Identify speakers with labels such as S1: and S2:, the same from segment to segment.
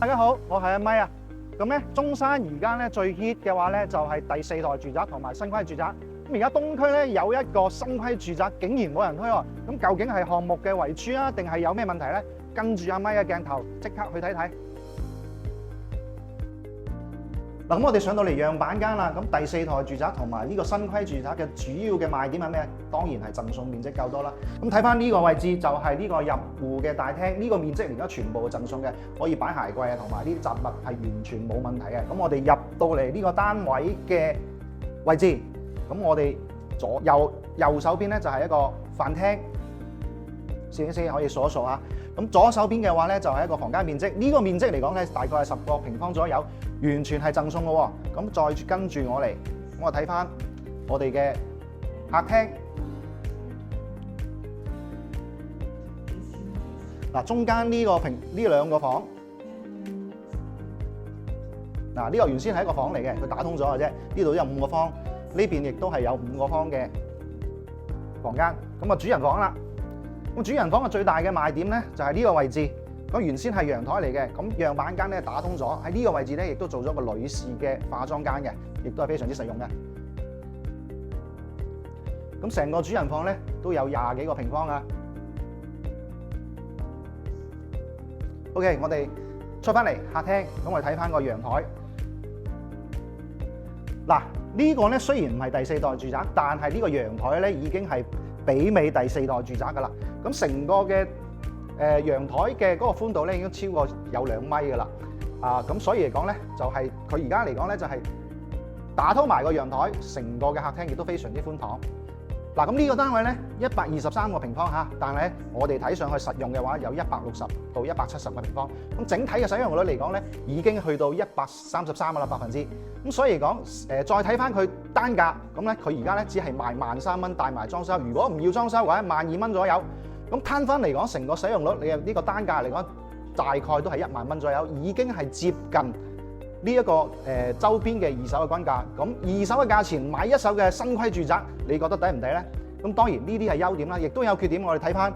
S1: 大家好，我係阿咪啊。咁咧，中山而家咧最 hit 嘅話咧就係第四代住宅同埋新規住宅。咁而家東區咧有一個新規住宅，竟然冇人推喎。咁究竟係項目嘅圍珠啊，定係有咩問題咧？跟住阿咪嘅鏡頭，即刻去睇睇。嗱，咁我哋上到嚟樣板間啦。咁第四代住宅同埋呢個新規住宅嘅主要嘅賣點係咩？當然係贈送面積夠多啦。咁睇翻呢個位置就係呢個入戶嘅大廳，呢個面積而家全部贈送嘅，可以擺鞋櫃啊，同埋呢啲雜物係完全冇問題嘅。咁我哋入到嚟呢個單位嘅位置，咁我哋右手邊咧就係一個飯廳，攝影師可以數一數下。咁左手邊嘅話咧就係一個房間面積，呢個面積嚟講咧大概係10個平方左右，完全係贈送嘅喎。咁再跟住我嚟，咁我睇翻我哋嘅客廳。嗱，中間呢兩個房，嗱呢個原先係一個房嚟嘅，佢打通咗嘅啫。呢度有5個方，呢邊亦都係有5個方嘅房間。咁啊主人房啦。咁主人房嘅最大嘅賣點咧，就係呢個位置。咁原先係陽台嚟嘅，咁樣板間咧打通咗，喺呢個位置咧亦都做咗個女士嘅化妝間嘅，亦都係非常之實用嘅。咁成個主人房咧都有20幾個平方啊。OK， 我哋出翻嚟客廳，咁我哋睇翻個陽台。嗱，呢個咧雖然唔係第四代住宅，但係呢個陽台咧已經係媲美第四代住宅噶啦。咁成個嘅陽台嘅嗰個寬度咧已經超過有2米噶啦。咁所以嚟講咧，就係佢而家嚟講咧就係打通埋個陽台，成個嘅客廳亦都非常之寬敞。嗱，咁呢個單位咧123個平方嚇，但係咧我哋睇上去實用嘅話有160到170個平方。咁整體嘅使用率嚟講咧已經去到133噶啦%。咁所以嚟講再睇翻佢單價，咁咧佢而家咧只係賣13,000蚊帶埋裝修。如果唔要裝修嘅話，12,000蚊左右。咁攤翻嚟講，成個使用率你嘅呢個單價嚟講，大概都係1萬蚊左右，已經係接近呢一個周邊嘅二手嘅均價。咁二手嘅價錢買一手嘅新規住宅，你覺得抵唔抵咧？咁當然呢啲係優點啦，亦都有缺點。我哋睇翻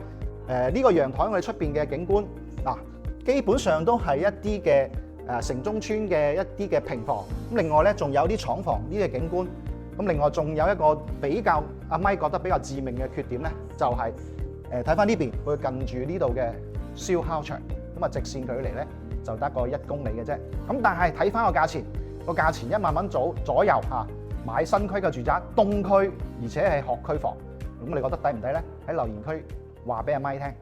S1: 呢個陽台我哋出邊嘅景觀，嗱基本上都係一啲嘅城中村嘅一啲嘅平房。咁另外咧仲有啲廠房呢啲嘅景觀。咁另外仲有一個比較阿咪覺得比較致命嘅缺點咧，就係睇翻呢邊會近住呢度嘅燒烤場。咁啊直線距離咧就得個1公里嘅啫。咁但係睇翻個價錢1萬蚊左右嚇，買新規嘅住宅，東區，而且係學區房。咁你覺得抵唔抵咧？喺留言區話俾阿咪聽。